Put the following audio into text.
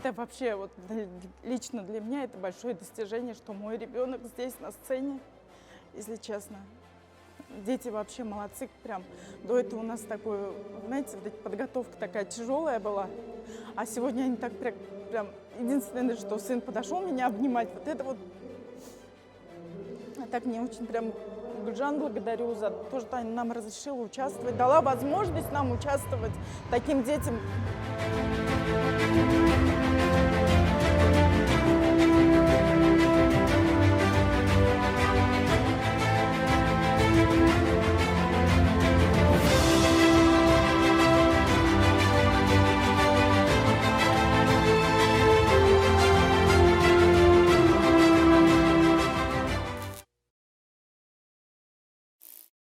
Это вообще, вот, лично для меня это большое достижение, что мой ребенок здесь на сцене, если честно. Дети вообще молодцы, прям. До этого у нас такое, знаете, вот эта подготовка такая тяжелая была, а сегодня они так прям, единственное, что сын подошел меня обнимать, вот это вот. А так мне очень прям Гульжан благодарю за то, что она нам разрешила участвовать, дала возможность нам участвовать таким детям.